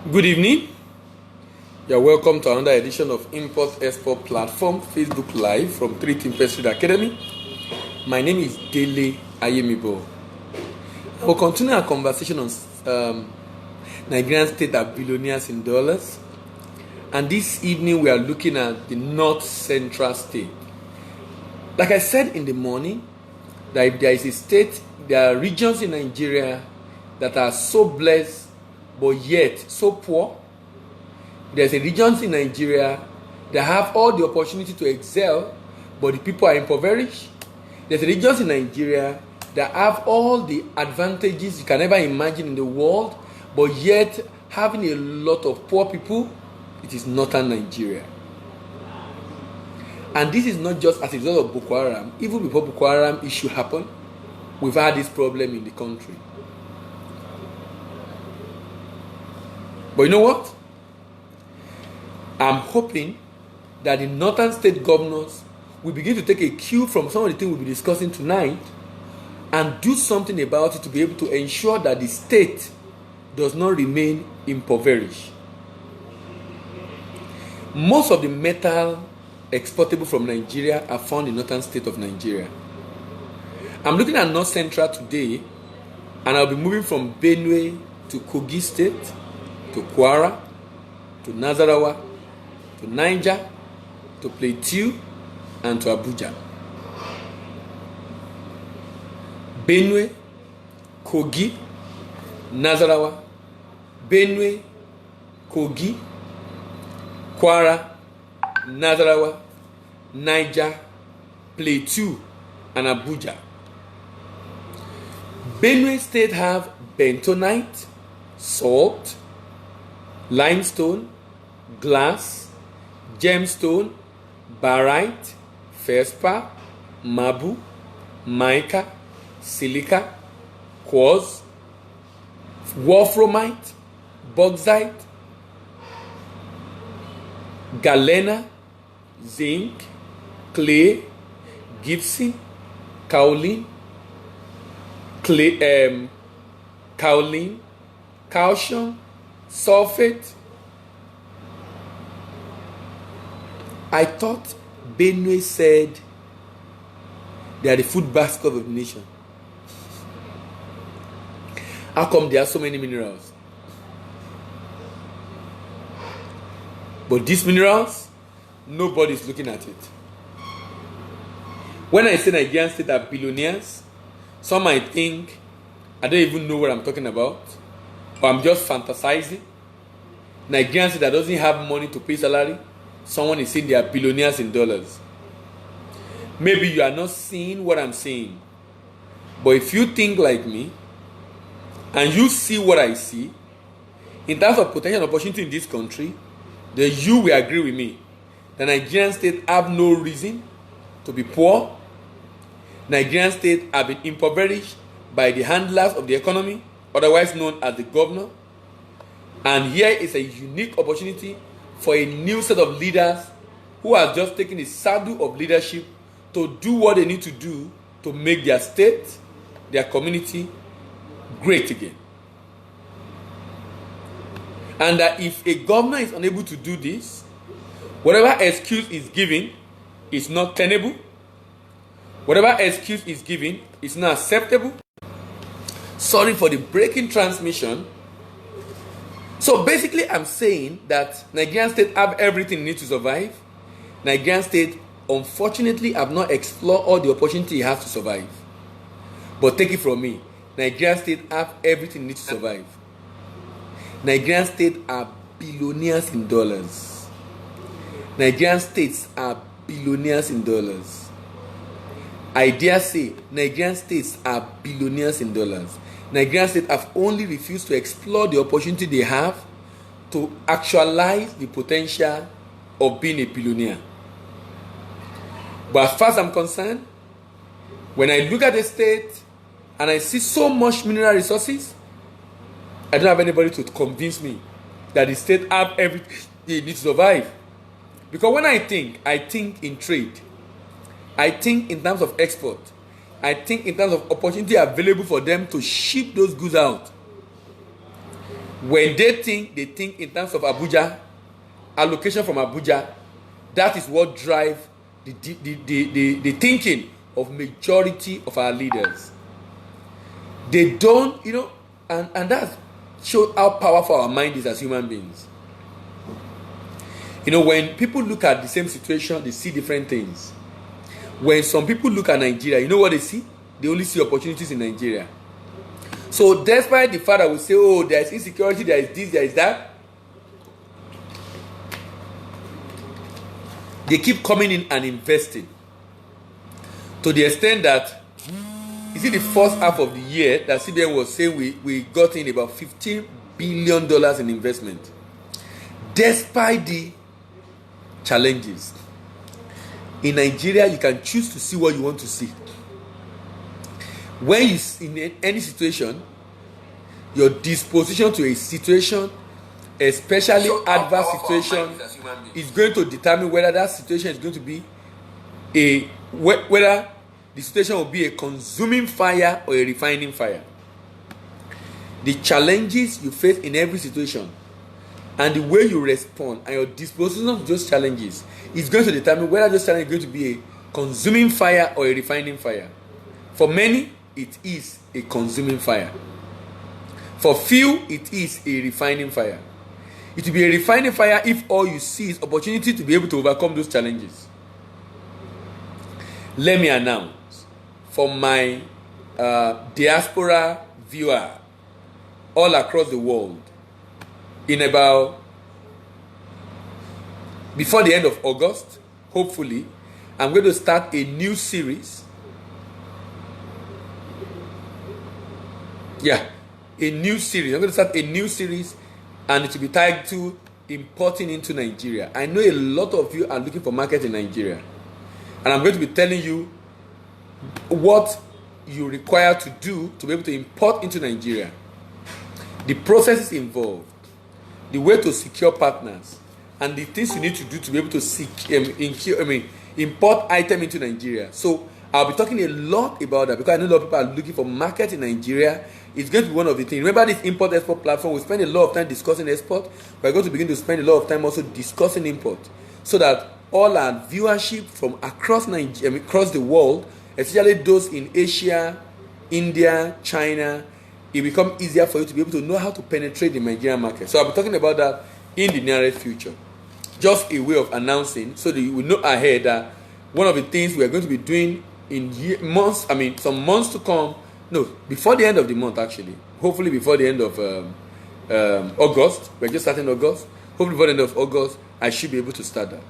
Good evening. You're welcome to another edition of Import Export Platform Facebook Live from 3 Team Street Academy. My name is Dele Ayemibo. We'll continue our conversation on Nigerian state are billionaires in dollars. And this evening we are looking at the North Central state. Like I said in the morning, that if there is a state, there are regions in Nigeria that are so blessed but yet so poor. There's a regions in Nigeria that have all the opportunity to excel, but the people are impoverished. There's a regions in Nigeria that have all the advantages you can ever imagine in the world, but yet having a lot of poor people. It is northern Nigeria. And this is not just as a result of Boko Haram. Even before Boko Haram issue happened, we've had this problem in the country. But you know what? I'm hoping that the northern state governors will begin to take a cue from some of the things we'll be discussing tonight and do something about it to be able to ensure that the state does not remain impoverished. Most of the metal exportable from Nigeria are found in northern state of Nigeria. I'm looking at North Central today, and I'll be moving from Benue to Kogi State, to Kwara, to Nasarawa, to Niger, to Plateau, and to Abuja. Benue, Kogi, Nasarawa, Benue, Kogi, Kwara, Nasarawa, Niger, Plateau, and Abuja. Benue State have bentonite, salt, limestone, glass, gemstone, barite, feldspar, marble, mica, silica, quartz, wolframite, bauxite, galena, zinc, clay, gypsum, kaolin, calcium, sulfate. I thought Benue said they are the food basket of the nation. How come there are so many minerals? But these minerals, nobody is looking at it. When I say Nigerian state are billionaires, some might think I don't even know what I'm talking about, or I'm just fantasizing. Nigerian state that doesn't have money to pay salary, someone is saying they are billionaires in dollars. Maybe you are not seeing what I'm saying, but if you think like me and you see what I see in terms of potential opportunity in this country, then you will agree with me. The Nigerian state have no reason to be poor. Nigerian state have been impoverished by the handlers of the economy, otherwise known as the governor. And here is a unique opportunity for a new set of leaders who are just taking the saddle of leadership to do what they need to do to make their state, their community great again. And that if a governor is unable to do this, whatever excuse is given is not tenable. Whatever excuse is given is not acceptable. Sorry for the breaking transmission. So basically I'm saying that Nigerian state have everything it needs to survive. Nigerian state unfortunately have not explored all the opportunity it has to survive. But take it from me, Nigerian state have everything it needs to survive. Nigerian state are billionaires in dollars. Nigerian states are billionaires in dollars. I dare say Nigerian states are billionaires in dollars. Nigerian states have only refused to explore the opportunity they have to actualize the potential of being a billionaire. But as far as I'm concerned, when I look at the state and I see so much mineral resources, I don't have anybody to convince me that the state have everything they need to survive. Because when I think in trade. I think in terms of export. I think in terms of opportunity available for them to ship those goods out. When they think in terms of Abuja, allocation from Abuja. That is what drives the thinking of majority of our leaders. They don't, and that shows how powerful our mind is as human beings. When people look at the same situation, they see different things. When some people look at Nigeria, you know what they see? They only see opportunities in Nigeria. So despite the fact that we say, oh, there is insecurity, there is this, there is that, they keep coming in and investing. To the extent that, is it the first half of the year that CBN was saying we got in about $15 billion in investment. Despite the challenges. In Nigeria, you can choose to see what you want to see. When you in any situation, your disposition to a situation, especially adverse situation, is going to determine whether that situation is going to be whether the situation will be a consuming fire or a refining fire. The challenges you face in every situation and the way you respond and your disposition to those challenges is going to determine whether those challenges are going to be a consuming fire or a refining fire. For many, it is a consuming fire. For few, it is a refining fire. It will be a refining fire if all you see is opportunity to be able to overcome those challenges. Let me announce for my diaspora viewer all across the world, in about before the end of August, hopefully, I'm going to start a new series. A new series. I'm going to start a new series, and it will be titled Importing into Nigeria. I know a lot of you are looking for market in Nigeria, and I'm going to be telling you what you require to do to be able to import into Nigeria, the processes involved, the way to secure partners, and the things you need to do to be able to import item into Nigeria. So I'll be talking a lot about that because I know a lot of people are looking for market in Nigeria. It's going to be one of the things. Remember this import-export platform, we spend a lot of time discussing export. We're going to begin to spend a lot of time also discussing import, so that all our viewership from across Nigeria, across the world, especially those in Asia, India, China, it becomes easier for you to be able to know how to penetrate the Nigerian market. So I'll be talking about that in the nearest future. Just a way of announcing so that you will know ahead that one of the things we are going to be doing in some months to come, before the end of the month actually, hopefully before the end of August, we're just starting August, hopefully before the end of August, I should be able to start that.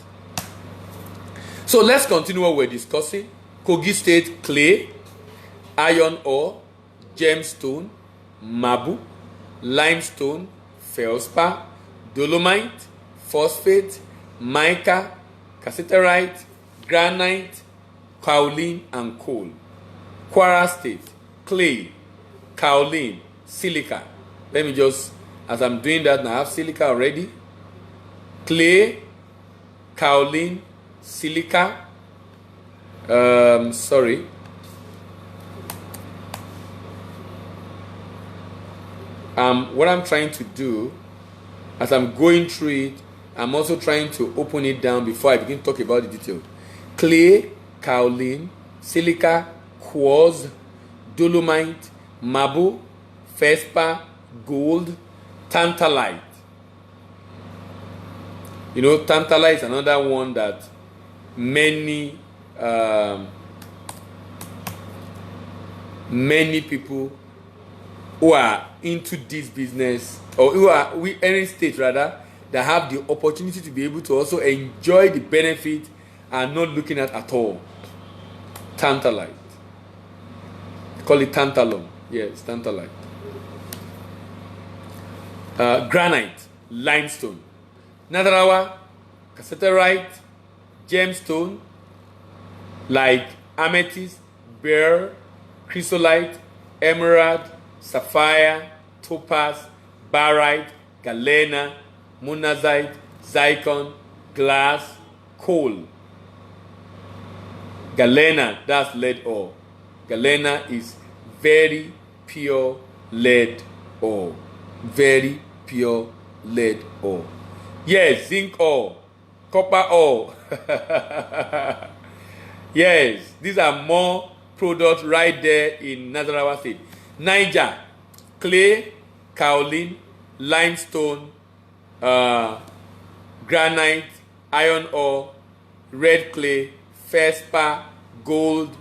So let's continue what we're discussing. Kogi State clay, iron ore, gemstone, marble, limestone, feldspar, dolomite, phosphate, mica, cassiterite, granite, kaolin, and coal. Kwara State, clay, kaolin, silica. Let me just, as I'm doing that now, I have silica already. Clay, kaolin, silica. What I'm trying to do, as I'm going through it, I'm also trying to open it down before I begin to talk about the detail. Clay, kaolin, silica, quartz, dolomite, marble, feldspar, gold, tantalite. Tantalite is another one that many people who are into this business, or who are any state rather, that have the opportunity to be able to also enjoy the benefit and not looking at all. Tantalite. They call it tantalum. Yes, tantalite. Granite, limestone, Nadarawa, cassiterite, gemstone like amethyst, beryl, chrysolite, emerald, sapphire, topaz, barite, galena, monazite, zircon, glass, coal. Galena, that's lead ore. Galena is very pure lead ore. Very pure lead ore. Yes, zinc ore, copper ore. Yes, these are more products right there in Nasarawa State. Niger, clay, kaolin, limestone, granite, iron ore, red clay, feldspar, gold,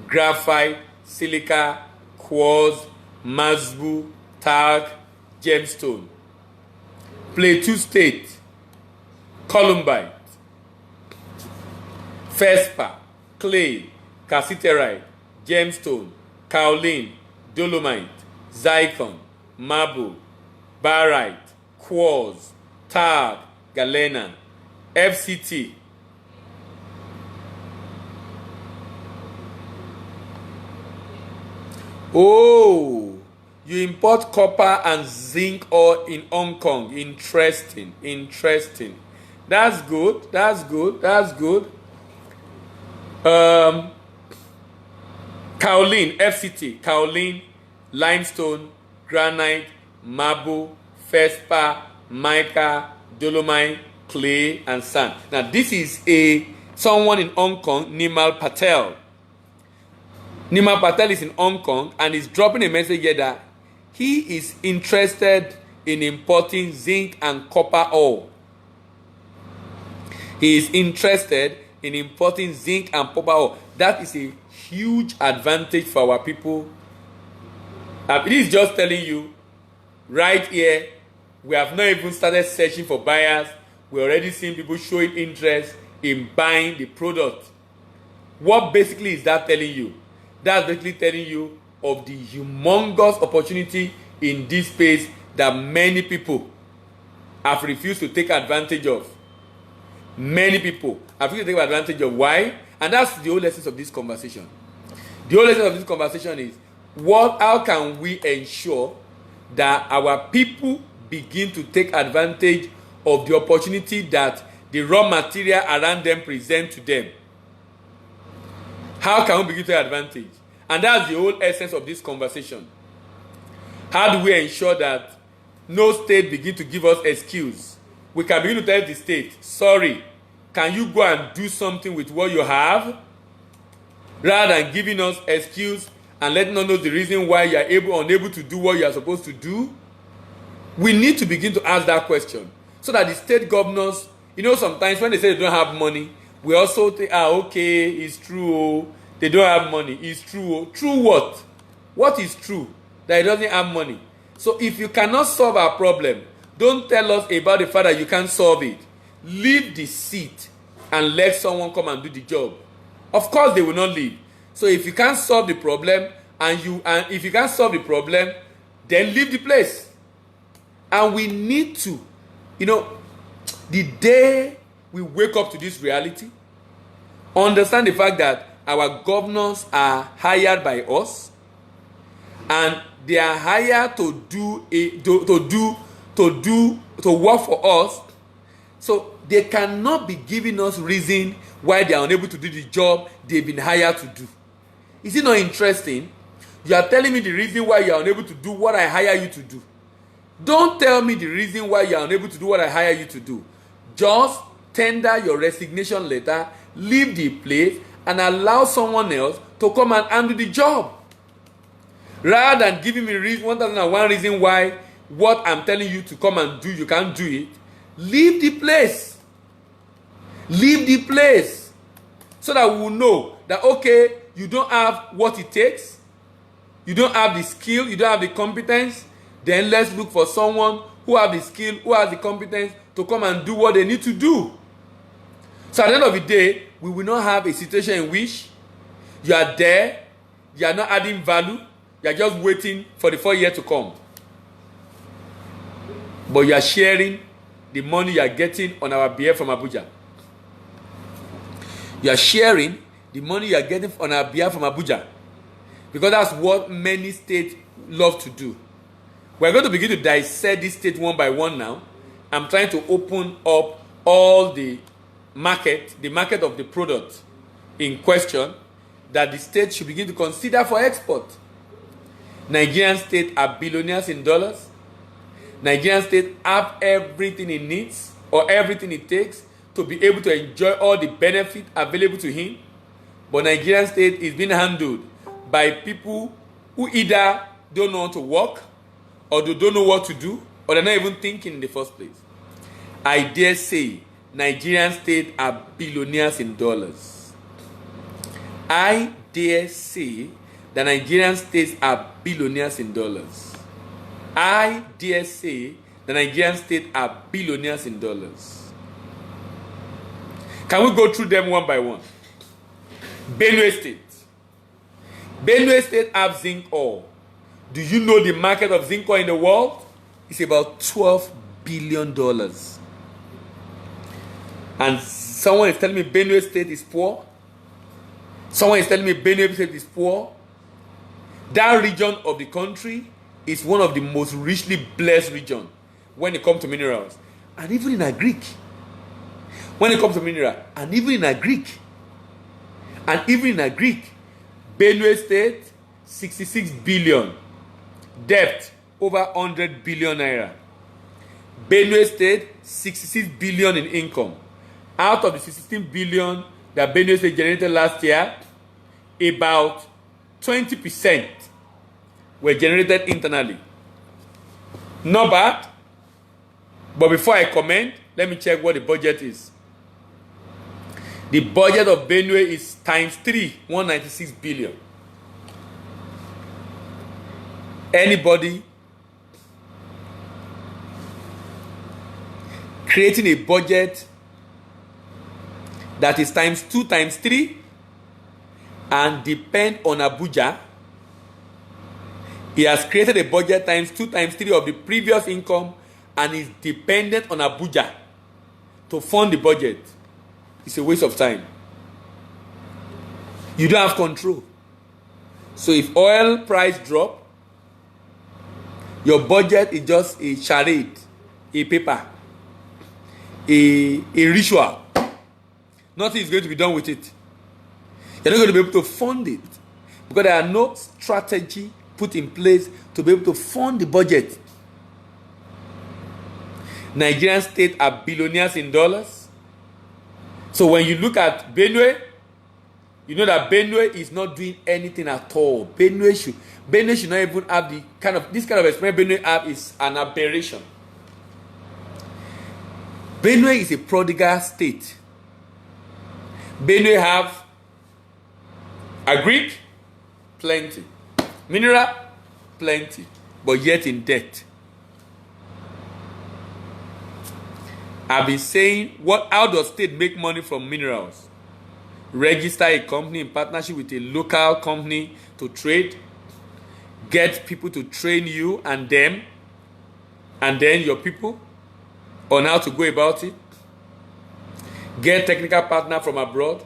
graphite, silica, quartz, masbu, talc, gemstone. Plateau State, columbite, feldspar, clay, cassiterite, gemstone, kaolin, dolomite, zircon, marble, barite, quartz, talc, galena, FCT. Oh, you import copper and zinc ore in Hong Kong. Interesting. That's good. Kaolin, FCT, kaolin, limestone, granite, marble, feldspar, mica, dolomite, clay, and sand. Now this is someone in Hong Kong, Nimal Patel. Nimal Patel is in Hong Kong and is dropping a message here that he is interested in importing zinc and copper ore. He is interested in importing zinc and copper ore. That is a huge advantage for our people. It is just telling you right here, we have not even started searching for buyers. We're already seeing people showing interest in buying the product. What basically is that telling you? That's basically telling you of the humongous opportunity in this space that many people have refused to take advantage of. Many people have refused to take advantage of. Why? And that's the whole essence of this conversation. The whole essence of this conversation is how can we ensure that our people begin to take advantage of the opportunity that the raw material around them present to them. How can we begin to take advantage? And that's the whole essence of this conversation. How do we ensure that no state begin to give us excuse? We can begin to tell the state, sorry, can you go and do something with what you have? Rather than giving us excuse and letting us know the reason why you are unable to do what you are supposed to do. We need to begin to ask that question so that the state governors, sometimes when they say they don't have money, we also think, okay, it's true, they don't have money. It's true. True what? What is true? That it doesn't have money. So if you cannot solve our problem, don't tell us about the fact that you can't solve it. Leave the seat and let someone come and do the job. Of course, they will not leave. So if you can't solve the problem, and if you can't solve the problem, then leave the place. And we need to, the day we wake up to this reality, understand the fact that our governors are hired by us, and they are hired to work for us. So they cannot be giving us reason why they are unable to do the job they've been hired to do. Is it not interesting? You are telling me the reason why you are unable to do what I hire you to do. Don't tell me the reason why you are unable to do what I hire you to do. Just tender your resignation letter, leave the place, and allow someone else to come and handle the job. Rather than giving me 1,001 reason why what I'm telling you to come and do, you can't do it, leave the place. Leave the place. So that we will know that, okay, you don't have what it takes, you don't have the skill, you don't have the competence, then let's look for someone who has the skill, who has the competence to come and do what they need to do. So at the end of the day, we will not have a situation in which you are there, you are not adding value, you are just waiting for the 4 years to come. But you are sharing the money you are getting on our behalf from Abuja. You are sharing the money you are getting on our behalf from Abuja. Because that's what many states love to do. We're going to begin to dissect this state one by one now. I'm trying to open up all the market of the product in question that the state should begin to consider for export. Nigerian states are billionaires in dollars. Nigerian state have everything it needs or everything it takes to be able to enjoy all the benefit available to him. But Nigerian state is being handled by people who either don't know how to work, or they don't know what to do, or they're not even thinking in the first place. I dare say Nigerian state are billionaires in dollars. I dare say that Nigerian states are billionaires in dollars. I dare say the Nigerian state are billionaires in dollars. Can we go through them one by one? Benue State. Benue State have zinc ore. Do you know the market of zinc ore in the world? It's about $12 billion. And someone is telling me Benue State is poor. Someone is telling me Benue State is poor. That region of the country is one of the most richly blessed regions when it comes to minerals. And even in agric. When it comes to mineral, and even in agric. And even in agric, Benue State, 66 billion. Debt, over 100 billion naira. Benue State, 66 billion in income. Out of the 16 billion that Benue State generated last year, about 20% were generated internally. Not bad. But before I comment, let me check what the budget is. The budget of Benue is times 3, 196 billion. Anybody creating a budget that is times 2 times 3 and depend on Abuja, he has created a budget times 2 times 3 of the previous income and is dependent on Abuja to fund the budget. It's a waste of time. You don't have control. So if oil price drop, your budget is just a charade, a paper, a ritual. Nothing is going to be done with it. You're not going to be able to fund it because there are no strategy put in place to be able to fund the budget. Nigerian state are billionaires in dollars. So when you look at Benue, you know that Benue is not doing anything at all. Benue should not even have this kind of experience Benue have is an aberration. Benue is a prodigal state. Benue have agric, plenty. Mineral, plenty. But yet in debt. I've been saying, how does state make money from minerals? Register a company in partnership with a local company to trade. Get people to train you and them, and then your people, on how to go about it. Get technical partner from abroad.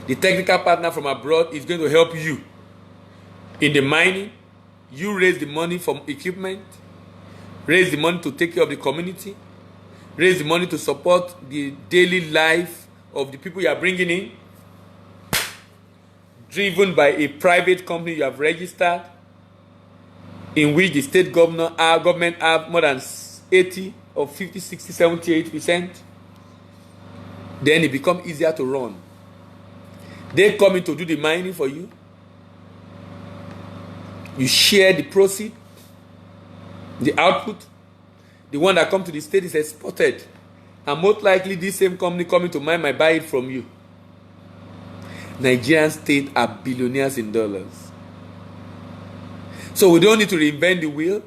The technical partner from abroad is going to help you in the mining. You raise the money from equipment. Raise the money to take care of the community. Raise the money to support the daily life of the people you are bringing in. Driven by a private company you have registered, in which the state government have more than 80 or 50, 60, 70, 80%. Then it becomes easier to run. They come in to do the mining for you. You share the proceed, the output. The one that comes to the state is exported. And most likely this same company coming to mine might buy it from you. Nigerian state are billionaires in dollars. So we don't need to reinvent the wheel.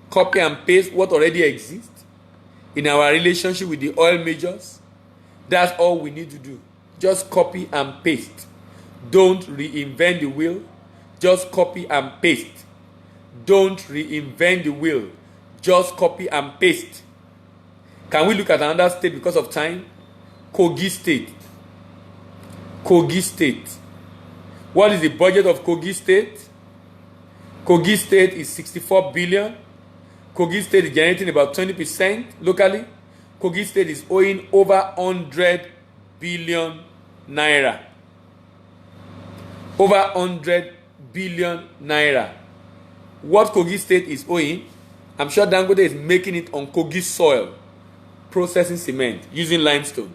Copy and paste what already exists in our relationship with the oil majors. That's all we need to do. Just copy and paste. Don't reinvent the wheel. Just copy and paste. Don't reinvent the wheel. Just copy and paste. Can we look at another state because of time? Kogi State. Kogi State. What is the budget of Kogi State? Kogi State is 64 billion. Kogi State is generating about 20% locally. Kogi State is owing over 100 billion naira. Over 100 billion naira. What Kogi State is owing, I'm sure Dangote is making it on Kogi soil, processing cement using limestone.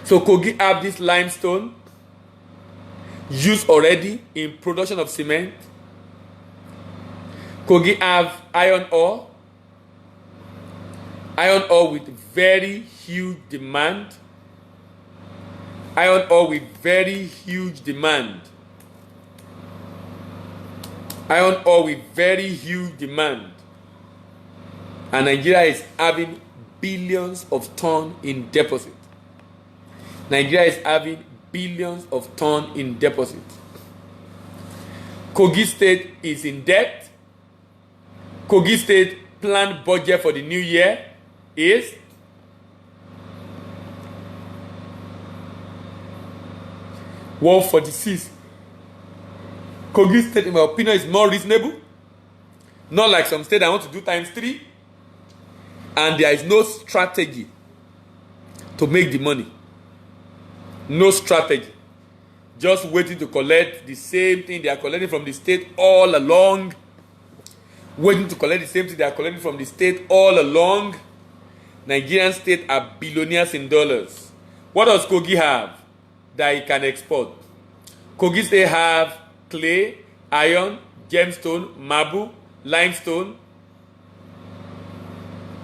So Kogi have this limestone used already in production of cement. Kogi have iron ore with very huge demand. Iron ore with very huge demand. Iron ore with very huge demand. And Nigeria is having billions of tons in deposit. Nigeria is having billions of tons in deposit. Kogi State is in debt. Kogi State planned budget for the new year is $146. Kogi State, in my opinion, is more reasonable. Not like some states that want to do times 3. And there is no strategy to make the money. No strategy. Just waiting to collect the same thing they are collecting from the state all along. Waiting to collect the same thing they are collecting from the state all along. Nigerian state are billionaires in dollars. What does Kogi have that it can export? Kogi state have clay, iron, gemstone, marble, limestone.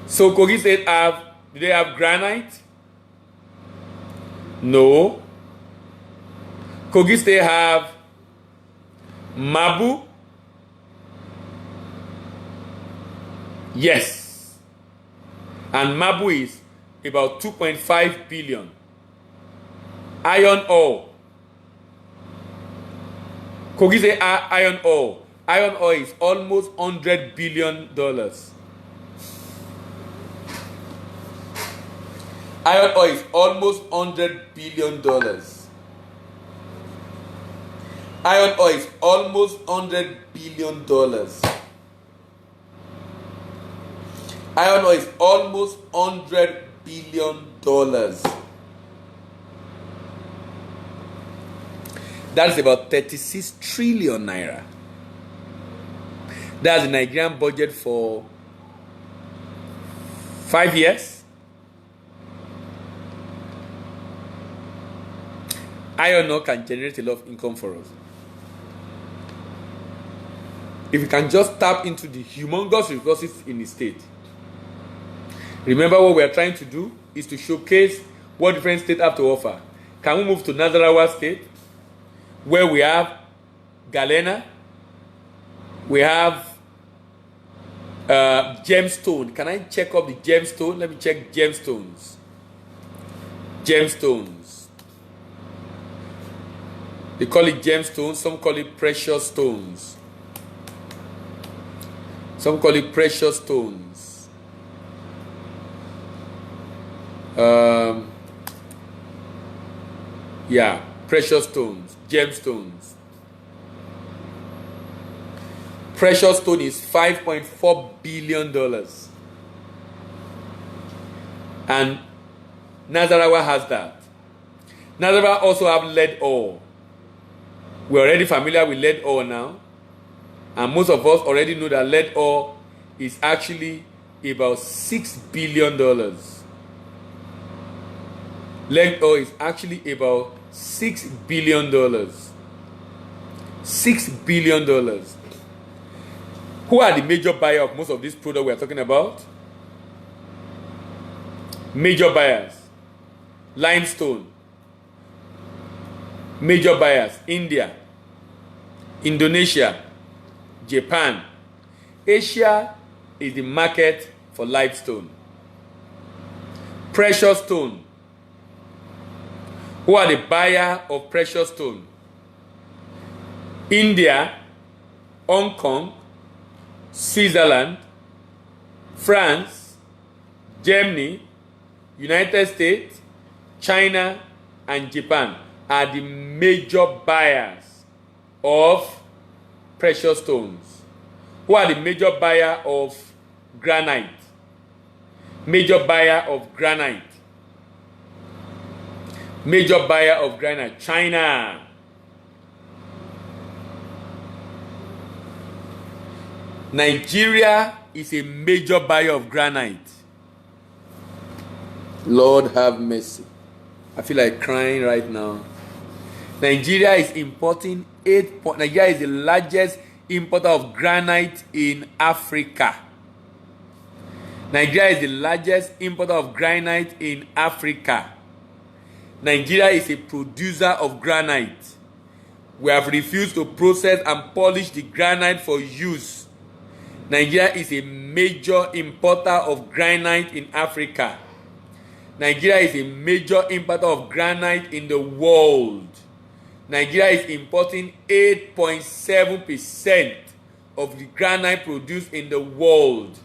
So Kogi state do they have granite? No. Kogi state have marble? Yes. And marble is about 2.5 billion. Iron ore. Kogi state have iron ore. Iron ore is almost $100 billion. Iron ore is almost $100 billion. Iron ore is almost $100 billion. Iron ore is almost $100 billion. That's about 36 trillion naira. That's the Nigerian budget for 5 years. Iron ore can generate a lot of income for us. If we can just tap into the humongous resources in the state. Remember, what we are trying to do is to showcase what different states have to offer. Can we move to Nasarawa State, where we have Galena, we have gemstone. Can I check up the gemstone? Let me check gemstones. Gemstones. They call it gemstones. Some call it precious stones. Some call it precious stones. Yeah, precious stones, gemstones. Precious stone is $5.4 billion. And Nasarawa has that. Nasarawa also have lead ore. We're already familiar with lead ore now. And most of us already know that lead ore is actually about $6 billion. Lead ore is actually about $6 billion. $6 billion. Who are the major buyers of most of these products we are talking about? Major buyers. Limestone. Major buyers. India. Indonesia. Japan. Asia is the market for limestone. Precious stone. Who are the buyer of precious stone? India, Hong Kong, Switzerland, France, Germany, United States, China, and Japan are the major buyers of precious stones. Who are the major buyer of granite? Major buyer of granite. Major buyer of granite, China. Nigeria is a major buyer of granite. Lord have mercy. I feel like crying right now. Nigeria is importing Nigeria is the largest importer of granite in Africa. Nigeria is the largest importer of granite in Africa. Nigeria is a producer of granite. We have refused to process and polish the granite for use. Nigeria is a major importer of granite in Africa. Nigeria is a major importer of granite in the world. Nigeria is importing 8.7% of the granite produced in the world.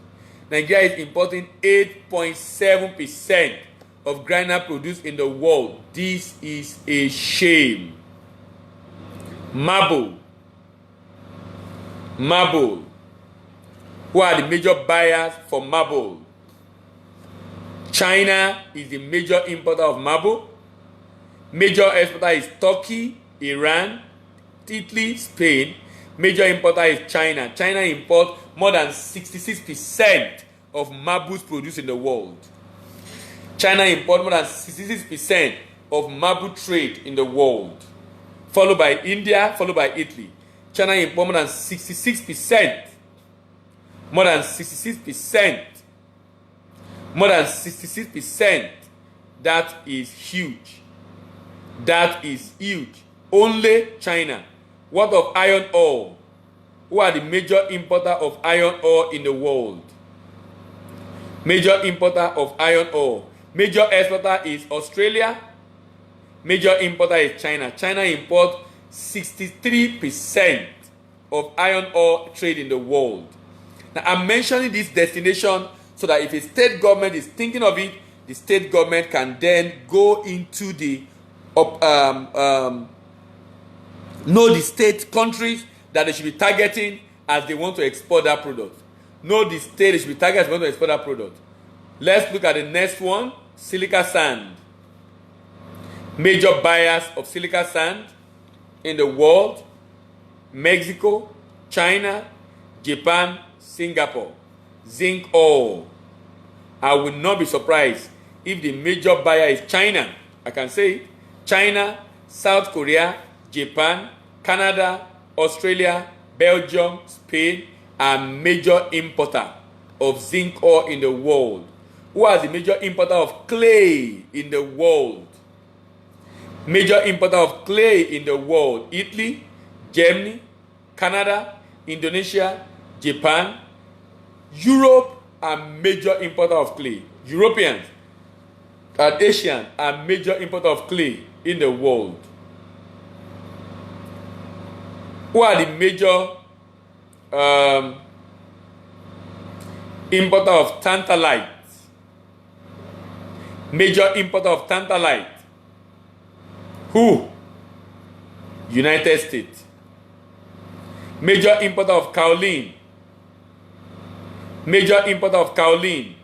Nigeria is importing 8.7% of granite produced in the world. This is a shame. Marble. Who are the major buyers for marble? China is the major importer of marble. Major exporter is Turkey, Iran, Italy, Spain. Major importer is China. China imports more than 66% of marbles produced in the world. China imports more than 66% of marble trade in the world. Followed by India, followed by Italy. China imports more than 66%. More than 66%. More than 66%. That is huge. That is huge. Only China. What of iron ore? Who are the major importer of iron ore in the world? Major importer of iron ore. Major exporter is Australia. Major importer is China. China imports 63% of iron ore trade in the world. Now, I'm mentioning this destination so that if a state government is thinking of it, the state government can then go into the know the state countries that they should be targeting as they want to export that product. Know the state they should be targeting as they want to export that product. Let's look at the next one. Silica sand. Major buyers of silica sand in the world: Mexico, China, Japan, Singapore. Zinc ore. I will not be surprised if the major buyer is China. I can say it. China, South Korea, Japan, Canada, Australia, Belgium, Spain are major importer of zinc ore in the world. Who are the major importer of clay in the world? Major importer of clay in the world: Italy, Germany, Canada, Indonesia, Japan. Europe are major importer of clay. Europeans and Asians are major importer of clay in the world. Who are the major importer of tantalite? Major importer of tantalite. Who? United States. Major importer of kaolin. Major importer of kaolin.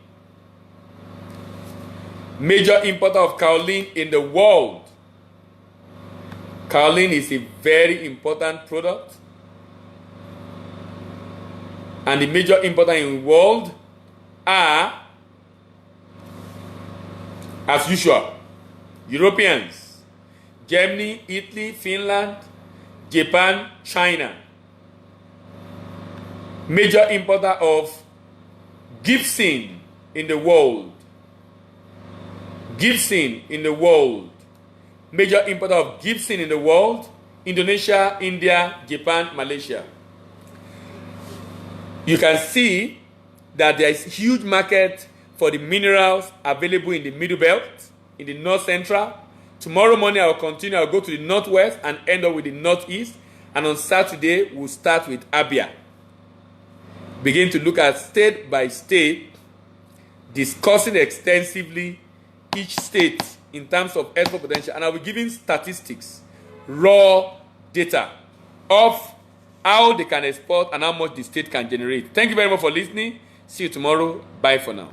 Major importer of kaolin in the world. Kaolin is a very important product. And the major importer in the world are, as usual, Europeans: Germany, Italy, Finland, Japan, China. Major importer of gypsum in the world. Gypsum in the world. Major importer of gypsum in the world: Indonesia, India, Japan, Malaysia. You can see that there is a huge market for the minerals available in the Middle Belt, in the North Central. Tomorrow morning I will continue. I will go to the Northwest and end up with the Northeast. And on Saturday we'll start with Abia. Begin to look at state by state, discussing extensively each state in terms of export potential, and I'll be giving statistics, raw data of how they can export and how much the state can generate. Thank you very much for listening. See you tomorrow. Bye for now.